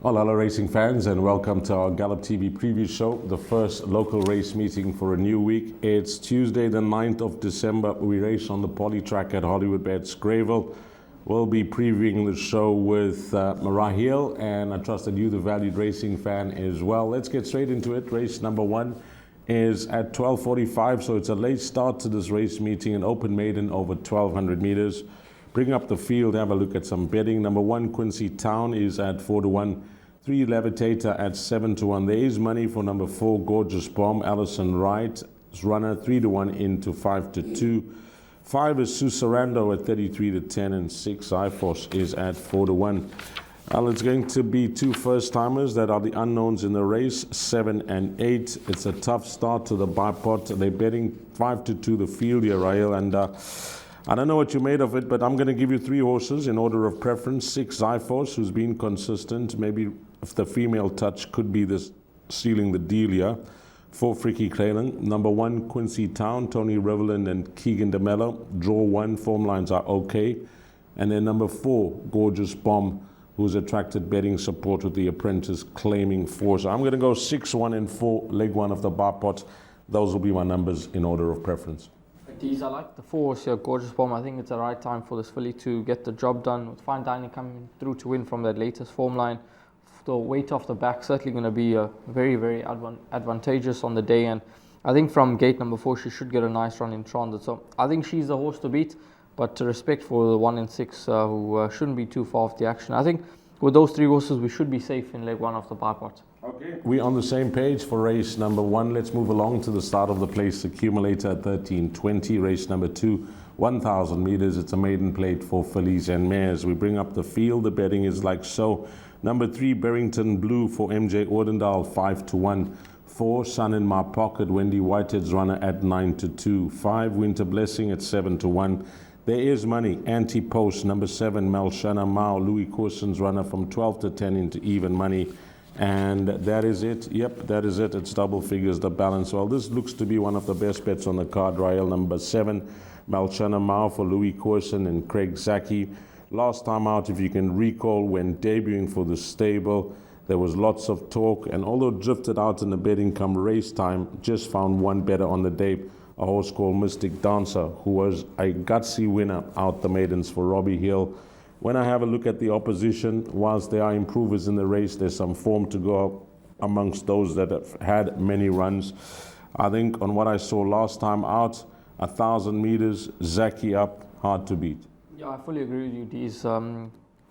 Well, hello racing fans, and welcome to our Gallop TV preview show, the first local race meeting for a new week. It's Tuesday the 9th of December. We race on the poly track at Hollywoodbets Greyville. We'll be previewing the show with Raheel, and I trust that you, the valued racing fan, as well. Let's get straight into it. Race number one is at 12:45, so it's a late start to this race meeting, an open maiden over 1,200 meters. Bring up the field, have a look at some betting. Number one, Quincy Town, is at 4-1. 3, Levitator at 7-1. There is money for number 4, Gorgeous Bomb. Alison Wright's runner 3-1 into 5-2. 5 is Susurrando at 33-10, and 6, iForce, is at 4-1. Well, it's going to be two first-timers that are the unknowns in the race, 7 and 8. It's a tough start to the bipod. They're betting 5-2 the field here, Raheel, and I don't know what you made of it, but I'm going to give you 3 horses in order of preference. 6, iForce, who's been consistent. Maybe if the female touch could be this sealing the deal here. 4, Fricky Clayton. Number 1, Quincy Town, Tony Riverland and Keegan DeMello. Draw 1, form lines are okay. And then number 4, Gorgeous Bomb, who's attracted betting support with the apprentice claiming 4. So I'm going to go 6, 1 and 4, leg 1 of the bar pot. Those will be my numbers in order of preference. I like the 4 here, Gorgeous Bomb. I think it's the right time for this filly to get the job done. With Fine Dining coming through to win from that latest form line, the weight off the back certainly going to be very, very advantageous on the day. And I think from gate number 4, she should get a nice run in transit. So I think she's the horse to beat, but to respect for the 1 and 6 who shouldn't be too far off the action. I think with those 3 horses, we should be safe in leg 1 of the bipod. Okay, we're on the same page for race number 1. Let's move along to the start of the place accumulator at 13:20. Race number 2, 1,000 meters. It's a maiden plate for fillies and mares. We bring up the field. The betting is like so. Number 3, Barrington Blue for MJ Ordendal, 5-1. 4, Sun in My Pocket, Wendy Whitehead's runner at 9-2. 5, Winter Blessing at 7-1. There is money. Anti-Post, number 7, Melshana Mao, Louis Courson's runner from 12-10 into even money. And that is it. Yep, that is it. It's double figures, the balance. Well, this looks to be one of the best bets on the card, Raheel. Number 7, Melshana Mao for Louis Courson and Craig Zaki. Last time out, if you can recall, when debuting for the stable, there was lots of talk. And although drifted out in the betting come race time, just found one better on the day, a horse called Mystic Dancer, who was a gutsy winner out the maidens for Robbie Hill. When I have a look at the opposition, whilst there are improvers in the race, there's some form to go up amongst those that have had many runs. I think on what I saw last time out, 1,000 meters, Zaki up, hard to beat. Yeah, I fully agree with you. He's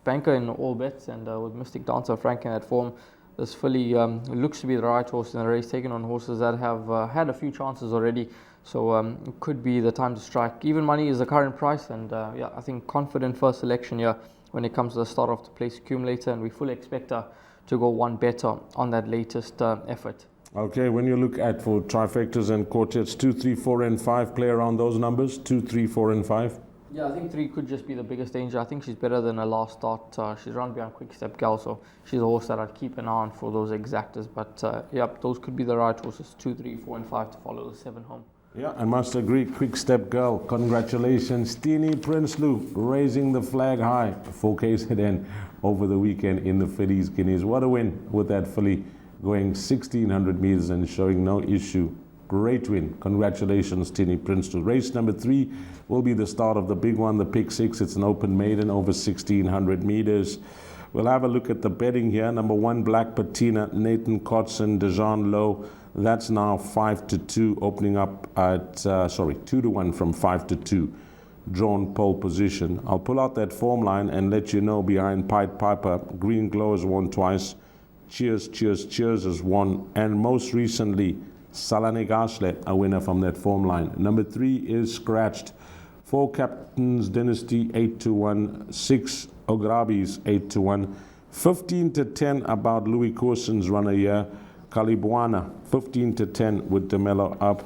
banker in all bets, and with Mystic Dancer Frank in that form, this filly looks to be the right horse in the race, taking on horses that have had a few chances already. So it could be the time to strike. Even money is the current price, and yeah, I think confident first selection here when it comes to the start of the place accumulator, and we fully expect her to go one better on that latest effort. Okay, when you look at for trifectas and quartets, 2, 3, 4 and 5, play around those numbers, 2, 3, 4 and 5. Yeah, I think 3 could just be the biggest danger. I think she's better than her last start. She's run behind Quick Step Gal, so she's a horse that I'd keep an eye on for those exactors. But yeah, those could be the right horses, 2, 3, 4 and 5 to follow the 7 home. Yeah, I must agree. Quick Step Girl, congratulations. Teeny Prinsloo raising the flag high for KZN over the weekend in the fillies Guineas. What a win with that filly going 1,600 meters and showing no issue. Great win. Congratulations, Teeny Prinsloo. Race number 3 will be the start of the big one, the Pick 6. It's an open maiden over 1,600 meters. We'll have a look at the betting here. Number 1, Black Patina, Nathan Kotson, Dejan Lowe. That's now 5-2, opening up at, 2-1 from 5-2. Drawn pole position. I'll pull out that form line and let you know behind Pied Piper, Green Glow has won twice. Cheers, Cheers, Cheers has won. And most recently, Salane Gashle, a winner from that form line. Number 3 is Scratched. 4, Captain's Dynasty, 8-1. 6, Ograbi's 8-1. 15-10 about Louis Courson's runner here. Calibuana, 15-10 with DeMello up,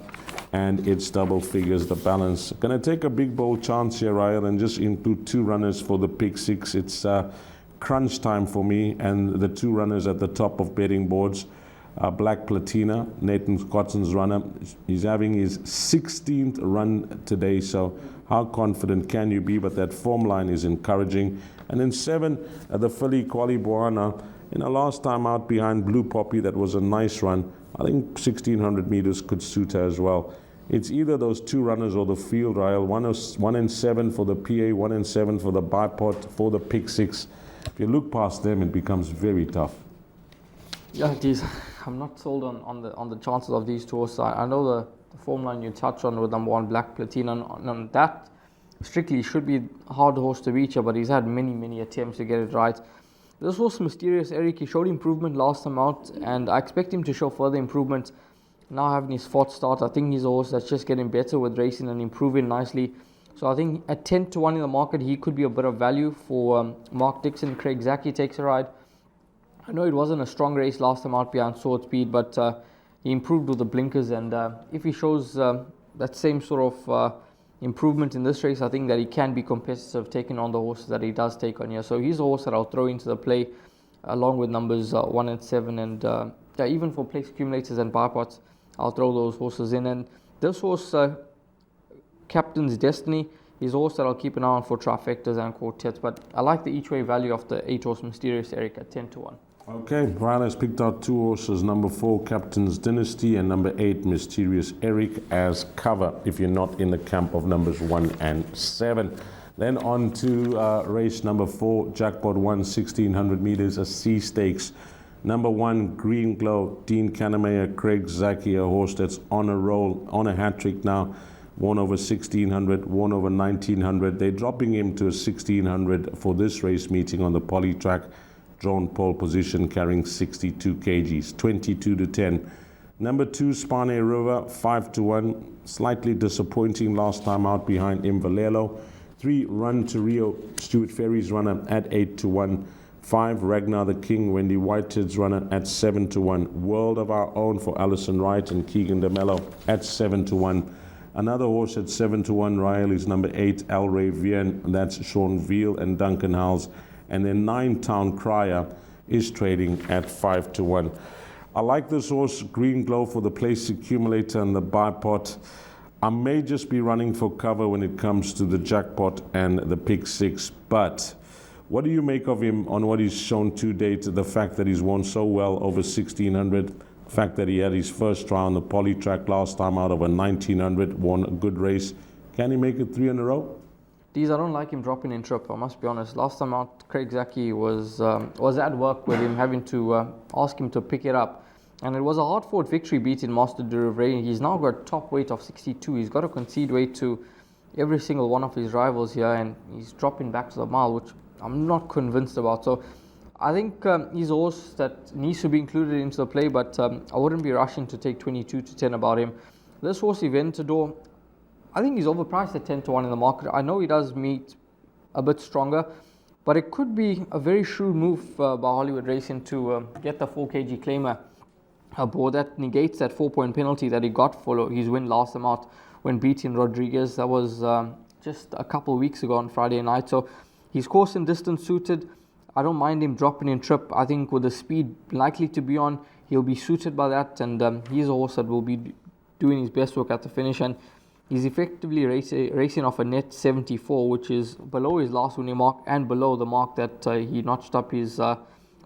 and it's double figures the balance. Gonna take a big bold chance here, Raheel, and just include 2 runners for the Pick 6. It's crunch time for me, and the 2 runners at the top of betting boards. Black Platina, Nathan Scotson's runner. He's having his 16th run today, so how confident can you be? But that form line is encouraging. And then 7, the filly Quali Buana Last time out behind Blue Poppy, that was a nice run. I think 1600 meters could suit her as well. It's either those two runners or the field rail. 1 and 7 for the PA, 1 and 7 for the bipod, for the pick 6. If you look past them, it becomes very tough. Yeah, geez, I'm not sold on the chances of these two horses. I know the form line you touched on with number 1 Black Platina, on that strictly should be a hard horse to reach, but he's had many attempts to get it right. This horse, Mysterious Eric, he showed improvement last time out, and I expect him to show further improvement now having his 4th start. I think he's a horse that's just getting better with racing and improving nicely. So I think at 10 to 1 in the market, he could be a bit of value for Mark Dixon. Craig Zaki takes a ride. I know it wasn't a strong race last time out behind Sword Speed, but he improved with the blinkers, and if he shows that same sort of improvement in this race, I think that he can be competitive taking on the horses that he does take on here. So he's a horse that I'll throw into the play along with numbers 1 and 7, and even for place accumulators and bipods, I'll throw those horses in. And this horse, Captain's Destiny, is a horse that I'll keep an eye on for trifectas and quartets, but I like the each way value of the 8 horse Mysterious Eric at 10 to 1. Okay, Ryan has picked out 2 horses, number 4 Captain's Dynasty and number 8 Mysterious Eric as cover if you're not in the camp of numbers 1 and 7. Then on to race number 4, Jackpot 1, 1600 meters, a C stakes. Number 1 Green Glow, Dean Kannemeyer, Craig Zaki, a horse that's on a roll, on a hat trick now. Won over 1600, won over 1900. They're dropping him to a 1600 for this race meeting on the poly track. Drawn pole position, carrying 62 kgs, 22 to 10. Number 2, Spane River, 5 to 1. Slightly disappointing last time out behind Imvalelo. 3, Run to Rio, Stuart Ferry's runner at 8 to 1. 5, Ragnar the King, Wendy Whitehead's runner at 7 to 1. World of Our Own for Alison Wright and Keegan DeMello at 7 to 1. Another horse at 7 to 1, Ryle, is number 8, El Rey Vian. That's Sean Veal and Duncan Howells. And then 9, Town Crier, is trading at 5 to 1. I like this horse, Green Glow, for the place accumulator and the bipod. I may just be running for cover when it comes to the jackpot and the pick 6, but what do you make of him on what he's shown to date? The fact that he's won so well over 1600, the fact that he had his first try on the poly track last time out of a 1900, won a good race. Can he make it 3 in a row? I don't like him dropping in trip, I must be honest. Last time out, Craig Zaki was at work with him, having to ask him to pick it up. And it was a hard-fought victory beating Master de Rivray. He's now got top weight of 62. He's got to concede weight to every single one of his rivals here, and he's dropping back to the mile, which I'm not convinced about. So I think he's a horse that needs to be included into the play, but I wouldn't be rushing to take 22 to 10 about him. This horse, Eventador, I think he's overpriced at 10 to 1 in the market. I know he does meet a bit stronger, but it could be a very shrewd move by Hollywood Racing to get the 4 kg claimer aboard. That negates that 4-point penalty that he got for his win last time out when beating Rodriguez. That was just a couple of weeks ago on Friday night. So his course and distance suited. I don't mind him dropping in trip. I think with the speed likely to be on, he'll be suited by that, and he's a horse that will be doing his best work at the finish. And he's effectively racing off a net 74, which is below his last winning mark and below the mark that he notched up his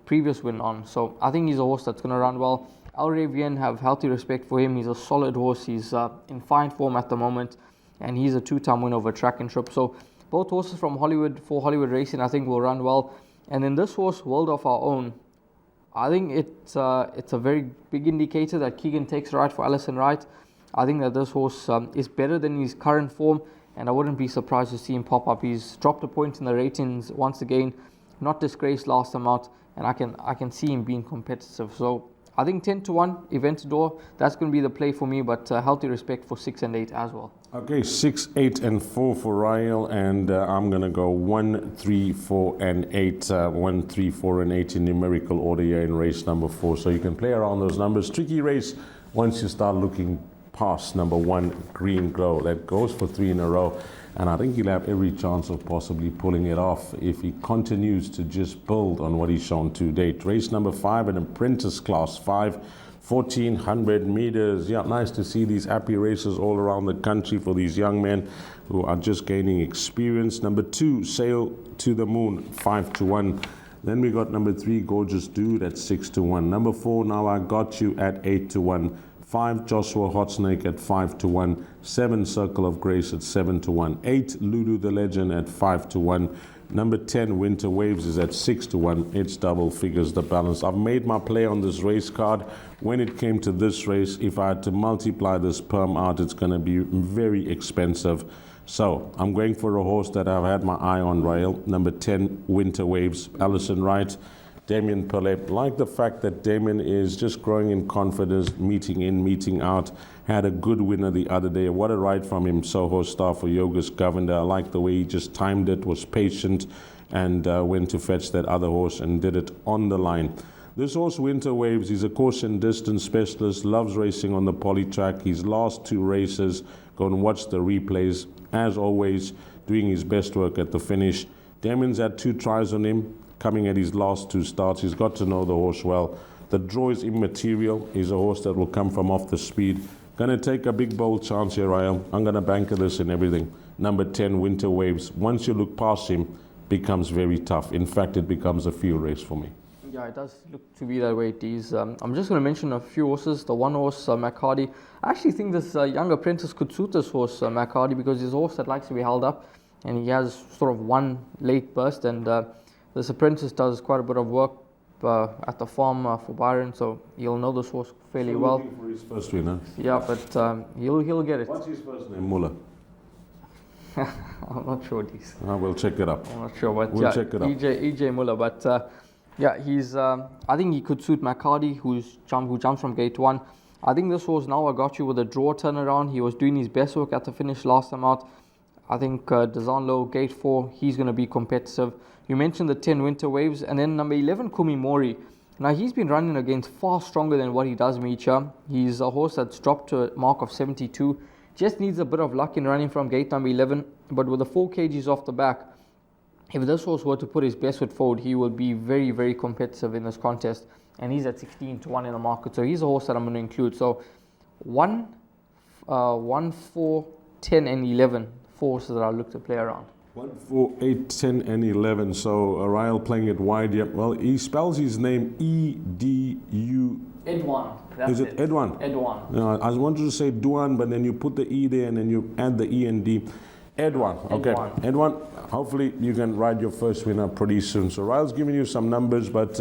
previous win on. So I think he's a horse that's going to run well. El Rey Vian, have healthy respect for him. He's a solid horse. He's in fine form at the moment, and he's a 2-time winner over track and trip. So both horses from Hollywood for Hollywood Racing, I think, will run well. And then this horse, World of Our Own, I think it's a very big indicator that Keegan takes a ride for Alison Wright. I think that this horse is better than his current form, and I wouldn't be surprised to see him pop up. He's dropped a point in the ratings once again, not disgraced last time out, and I can see him being competitive. So I think 10 to 1, Eventador, that's going to be the play for me, but healthy respect for 6 and 8 as well. Okay, 6, 8, and 4 for Ryle, and I'm going to go 1, 3, 4, and 8. 1, 3, 4, and 8 in numerical order here in race number 4. So you can play around those numbers. Tricky race once you start looking past number 1, Green Glow. That goes for 3 in a row, and I think he'll have every chance of possibly pulling it off if he continues to just build on what he's shown to date. Race number 5, an apprentice class 5, 1400 meters. Yeah, nice to see these happy races all around the country for these young men who are just gaining experience. Number 2, Sail to the Moon, 5 to 1. Then we got number 3, Gorgeous Dude at 6-1. Number 4, Now I Got You at 8-1. 5, Joshua Hot Snake at 5-1. 7, Circle of Grace at 7-1. 8, Lulu the Legend at 5-1. Number 10, Winter Waves is at 6-1. It's double figures the balance. I've made my play on this race card. When it came to this race, if I had to multiply this perm out, it's going to be very expensive. So I'm going for a horse that I've had my eye on, Rail. Number 10, Winter Waves. Alison Wright, Damien Pellet. Like the fact that Damien is just growing in confidence, meeting in, meeting out. Had a good winner the other day. What a ride from him, Soho Star for Yogesh Govender. I like the way he just timed it, was patient, and went to fetch that other horse and did it on the line. This horse, Winter Waves, he's a course and distance specialist, loves racing on the poly track. His last 2 races, go and watch the replays. As always, doing his best work at the finish. Damien's had 2 tries on him, coming at his last 2 starts. He's got to know the horse well. The draw is immaterial. He's a horse that will come from off the speed. Going to take a big bold chance here, Rael. I'm going to banker this and everything. Number 10, Winter Waves. Once you look past him, becomes very tough. In fact, it becomes a field race for me. Yeah, it does look to be that way, Dees. I'm just going to mention a few horses. The one horse, McHardy. I actually think this young apprentice could suit this horse, McHardy, because he's a horse that likes to be held up, and he has sort of one late burst, and this apprentice does quite a bit of work at the farm for Byron, so he'll know this horse fairly well. Looking for his first winner. Yeah, but he'll get it. What's his first name? Muller. I'm not sure, Dees. We'll check it up. I'm not sure, but we'll check it up. EJ Muller, but yeah, he's. I think he could suit McHardy, who jumps from gate 1. I think this horse, Now I Got You, with a draw turnaround. He was doing his best work at the finish last time out. I think Dazanlo, gate 4, he's going to be competitive. You mentioned the 10, Winter Waves, and then number 11, Kumi Mori. Now, he's been running against far stronger than what he does each year. He's a horse that's dropped to a mark of 72. Just needs a bit of luck in running from gate number 11, but with the 4 kgs off the back, if this horse were to put his best foot forward, he will be very, very competitive in this contest. And he's at 16-1 in the market. So he's a horse that I'm going to include. So 1, 4, 10, and 11, 4 horses that I'll look to play around. 1, 4, 8, 10, and 11. So Ryle playing it wide. Yeah. Well, he spells his name E-D-U. Edwan. That's Is it Edwan? Edwan. No, I wanted to say Duan, but then you put the E there and then you add the E and D. Edwan. Okay. Edwan. Hopefully you can ride your first winner pretty soon. So Ryle's giving you some numbers, but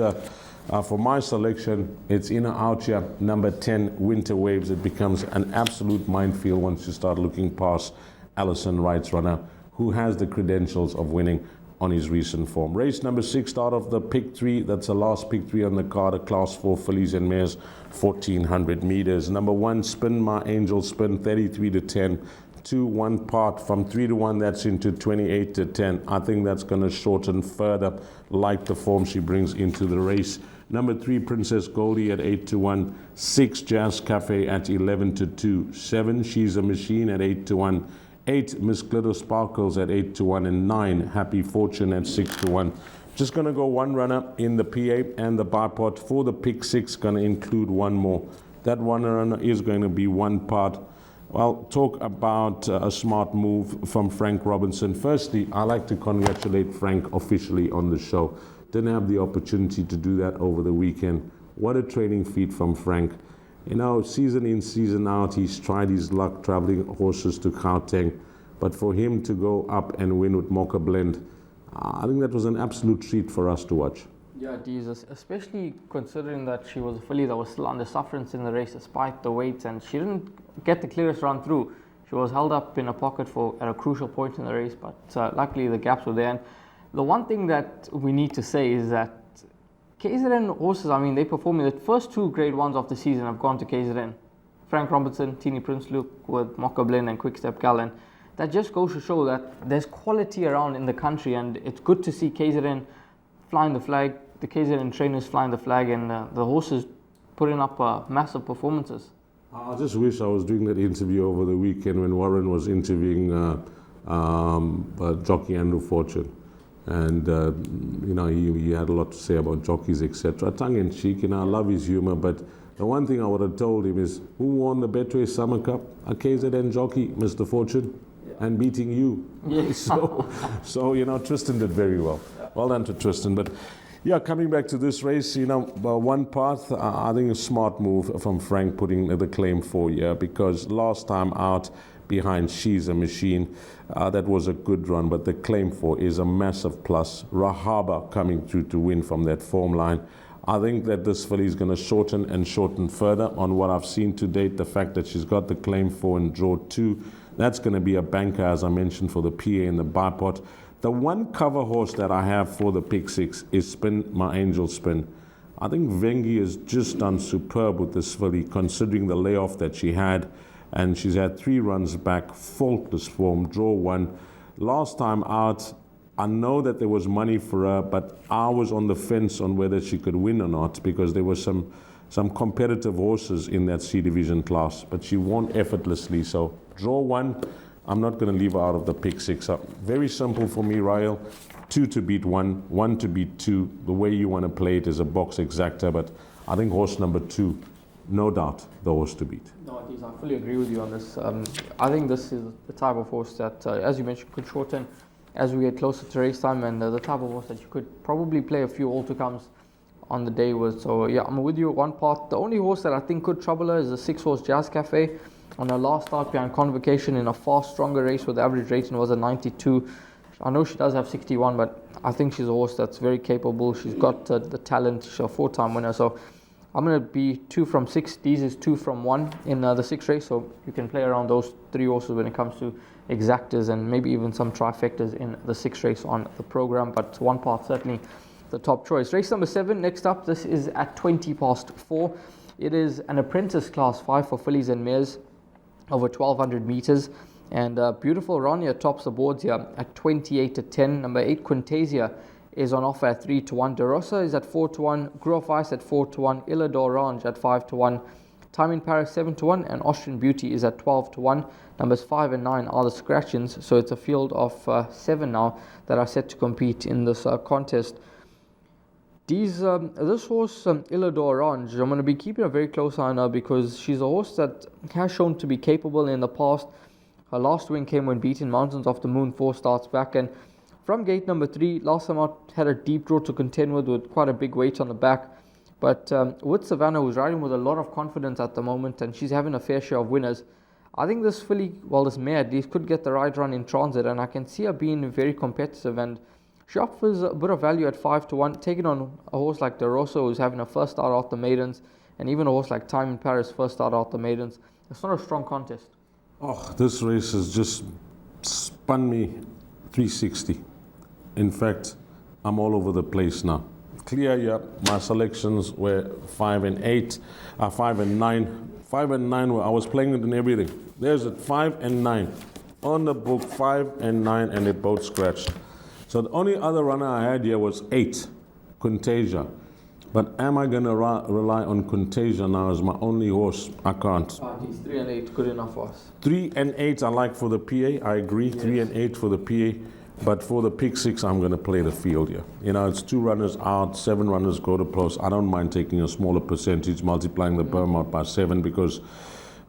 for my selection, it's in or out here. Number 10, Winter Waves. It becomes an absolute minefield once you start looking past Alison Wright's runner, who has the credentials of winning on his recent form. Race number 6, start of the pick 3. That's the last pick 3 on the card, a class 4 fillies and mares, 1400 meters. Number 1, Spin My Angel Spin, 33-10. 2, 1 part from 3-1, that's into 28-10. I think that's going to shorten further, like the form she brings into the race. Number 3, Princess Goldie at 8-1. 6, Jazz Cafe at 11-2. 7, She's a Machine at 8-1. 8, Miss Glitter Sparkles at 8-1. And 9, Happy Fortune at 6-1. Just going to go one runner in the PA and the bipod. For the pick 6, going to include one more. That one runner is going to be 1 part. Well, talk about a smart move from Frank Robinson. Firstly, I like to congratulate Frank officially on the show. Didn't have the opportunity to do that over the weekend. What a training feat from Frank. You know, season in, season out, he's tried his luck traveling horses to Gauteng. But for him to go up and win with Mocha Blend, I think that was an absolute treat for us to watch. Yeah, Jesus, especially considering that she was a filly that was still under sufferance in the race despite the weight, and she didn't get the clearest run through. She was held up in a pocket at a crucial point in the race, but luckily the gaps were there. And the one thing that we need to say is that KZN horses, I mean, they perform in the first 2 grade 1s of the season have gone to KZN. Frank Robinson, Teeny Prince Luke with Mocha Blend and Quickstep Gallon. That just goes to show that there's quality around in the country, and it's good to see KZN flying the flag, the KZN trainers flying the flag, and the horses putting up massive performances. I just wish I was doing that interview over the weekend when Warren was interviewing jockey Andrew Fortune. And, you know, he had a lot to say about jockeys, etc. Tongue-in-cheek, you know, I love his humor, but the one thing I would have told him is, who won the Betway Summer Cup? A KZN jockey, Mr. Fortune, and beating you. Yeah. So, you know, Tristan did very well. Well done to Tristan. But Yeah, coming back to this race, one part, I think a smart move from Frank putting the claim 4 here, because last time out behind She's a Machine, that was a good run, but the claim 4 is a massive plus. Rahaba coming through to win from that form line. I think that this filly is going to shorten and shorten further on what I've seen to date. The fact that she's got the claim 4 in draw 2, that's going to be a banker, as I mentioned, for the PA and the bipod. The one cover horse that I have for the pick 6 is Spin My Angel Spin. I think Vengi has just done superb with this filly, considering the layoff that she had, and she's had 3 runs back, faultless form, draw 1. Last time out, I know that there was money for her, but I was on the fence on whether she could win or not, because there were some competitive horses in that C division class, but she won effortlessly. So draw 1. I'm not going to leave her out of the pick 6. Very simple for me, Ryle. 2 to beat 1, 1 to beat 2. The way you want to play it is a box exacta, but I think horse number 2, no doubt, the horse to beat. No, I fully agree with you on this. I think this is the type of horse that, as you mentioned, could shorten as we get closer to race time, and the type of horse that you could probably play a few all-to-comes on the day with. So yeah, I'm with you at one part. The only horse that I think could trouble her is the 6-horse Jazz Cafe. On her last start behind Convocation in a far stronger race with the average rating was a 92. I know she does have 61, but I think she's a horse that's very capable. She's got the talent. She's a 4-time winner. So I'm going to be 2 from 6. These is 2 from 1 in the 6th race. So you can play around those 3 horses when it comes to exactas and maybe even some trifectas in the 6th race on the program. But one part certainly the top choice. Race number 7 next up. This is at 20 past 4. It is an apprentice class 5 for fillies and mares over 1,200 meters. And beautiful Rania tops the boards here at 28 to 10. Number 8, Quintasia, is on offer at 3 to 1. De Rosa is at 4 to 1. Grove Ice at 4 to 1. Illa d'Orange at 5 to 1. Time in Paris 7 to 1. And Austrian Beauty is at 12 to 1. Numbers 5 and 9 are the scratch-ins. So it's a field of 7 now that are set to compete in this contest. This horse, Illa d'Orange, I'm going to be keeping a very close eye on her because she's a horse that has shown to be capable in the past. Her last win came when beaten Mountains of the Moon 4 starts back, and from gate number 3, last time out had a deep draw to contend with quite a big weight on the back. But with Savannah, who's riding with a lot of confidence at the moment, and she's having a fair share of winners, I think this filly, well, this mare at least, could get the right run in transit, and I can see her being very competitive. And she offers a bit of value at 5 to 1, taking on a horse like De Rosa, who's having a first start out the maidens, and even a horse like Time in Paris, first start out the maidens. It's not a strong contest. Oh, this race has just spun me 360. In fact, I'm all over the place now. Clear, yeah, my selections were 5 and 8, 5 and 9. 5 and 9, I was playing it in everything. There's it, 5 and 9. On the book, 5 and 9, and they both scratched. So the only other runner I had here was 8, Contagia. But am I going to rely on Contagia now as my only horse? I can't. 3 and 8, good enough for us. 3 and 8 I like for the PA, I agree. Yes. 3 and 8 for the PA. But for the pick 6, I'm going to play the field here. It's 2 runners out, 7 runners go to post. I don't mind taking a smaller percentage, multiplying the berm out by 7 because,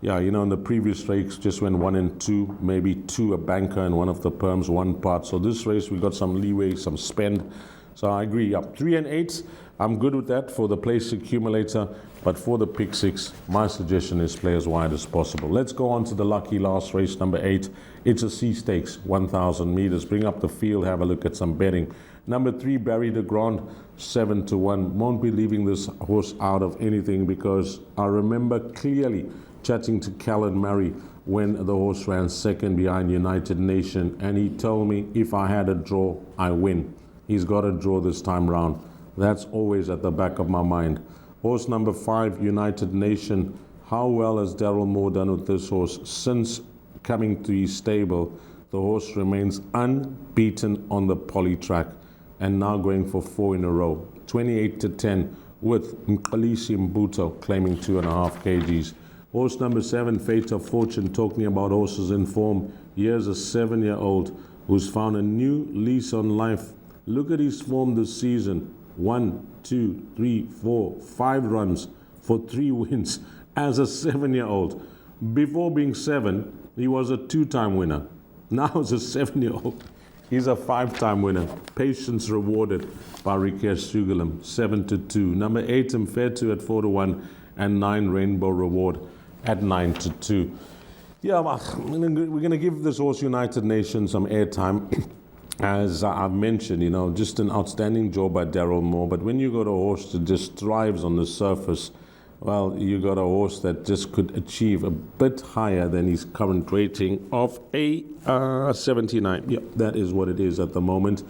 yeah, in the previous race just went 1 and 2, maybe 2 a banker and one of the perms, 1 part. So this race we got some leeway, some spend. So I agree, yeah, 3 and 8, I'm good with that for the place accumulator. But for the pick 6, my suggestion is play as wide as possible. Let's go on to the lucky last race, number 8. It's a C stakes, 1,000 meters. Bring up the field, have a look at some betting. Number 3, Barry de Grand, 7 to 1. Won't be leaving this horse out of anything because I remember clearly chatting to Callan Murray when the horse ran second behind United Nation, and he told me if I had a draw, I win. He's got a draw this time round. That's always at the back of my mind. Horse number 5, United Nation. How well has Daryl Moore done with this horse? Since coming to his stable, the horse remains unbeaten on the poly track and now going for 4 in a row. 28 to 10 with Mqalisi Mbuto claiming 2.5 kgs. Horse number 7, Fate of Fortune, talking about horses in form. Here's a 7-year-old who's found a new lease on life. Look at his form this season. 1, 2, 3, 4, 5 runs for 3 wins as a 7-year-old. Before being 7, he was a 2-time winner. Now as a 7-year-old, He's a 5-time winner. Patience rewarded by Rikesh Sugalam, 7-2. Number 8, Mfetu at 4-1, and 9, Rainbow Reward at 9-2. Yeah, we're going to give this horse United Nations some airtime. As I've mentioned, just an outstanding job by Daryl Moore. But when you got a horse that just thrives on the surface, well, you got a horse that just could achieve a bit higher than his current rating of a 79. Yeah, that is what it is at the moment.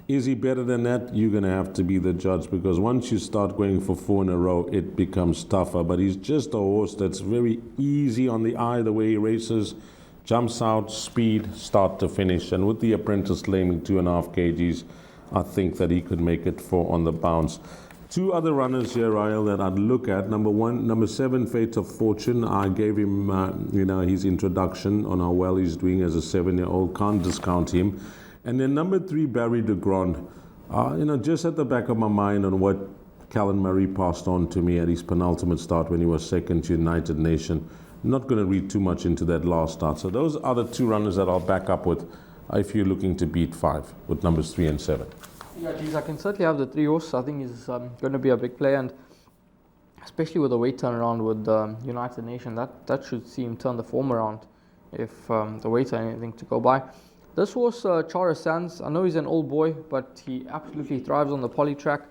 Is he better than that? You're going to have to be the judge, because once you start going for 4 in a row, it becomes tougher. But he's just a horse that's very easy on the eye, the way he races. Jumps out, speed, start to finish. And with the apprentice claiming 2.5 kgs, I think that he could make it 4 on the bounce. 2 other runners here, Rael, that I'd look at. Number 7, Fate of Fortune. I gave him, his introduction on how well he's doing as a 7-year-old. Can't discount him. And then number 3, Barry de Grand. Just at the back of my mind on what Callan Murray passed on to me at his penultimate start when he was second to United Nation. I'm not going to read too much into that last start. So those are the 2 runners that I'll back up with if you're looking to beat 5 with numbers 3 and 7. Yeah, geez, I can certainly have the 3 horse. I think he's going to be a big player, and especially with the weight turnaround with United Nation, that should see him turn the form around if the weights are anything to go by. This horse, Chara Sands, I know he's an old boy, but he absolutely thrives on the poly track.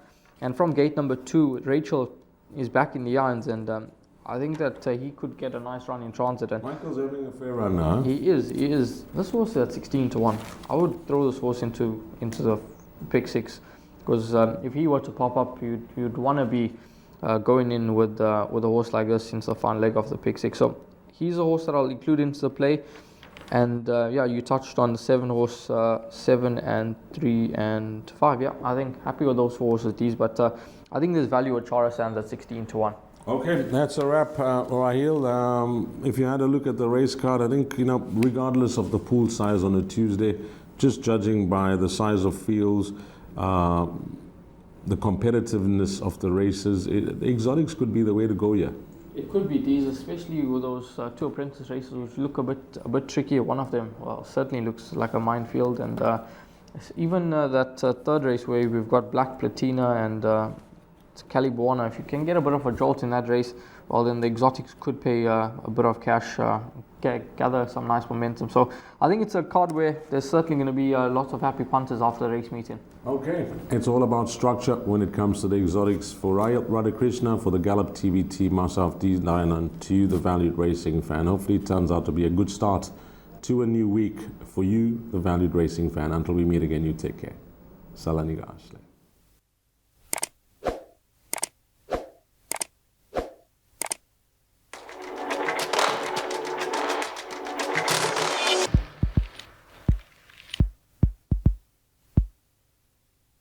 And from gate number 2, Rachel is back in the irons, and I think that he could get a nice run in transit. And Michael's having a fair run now. He is. This horse is at 16-1. I would throw this horse into the pick 6, because if he were to pop up, you'd want to be going in with a horse like this since the front leg of the pick 6. So he's a horse that I'll include into the play. And you touched on the 7 horse, 7 and 3 and 5. Yeah, I think happy with those 4 horses, these. But I think there's value with Chara Sands at 16-1. Okay, that's a wrap, Rahil. If you had a look at the race card, I think, regardless of the pool size on a Tuesday, just judging by the size of fields, the competitiveness of the races, the exotics could be the way to go here. It could be these, especially with those 2 apprentice races, which look a bit tricky. One of them, certainly looks like a minefield, and even that 3rd race where we've got Black Platina and Caliborna. If you can get a bit of a jolt in that race, well, then the exotics could pay a bit of cash, gather some nice momentum. So I think it's a card where there's certainly going to be lots of happy punters after the race meeting. Okay, it's all about structure when it comes to the exotics. For Radhakrishna, for the Gallop TV team, myself, D9, and to you, the valued racing fan. Hopefully it turns out to be a good start to a new week for you, the valued racing fan. Until we meet again, you take care. Salani Gashle.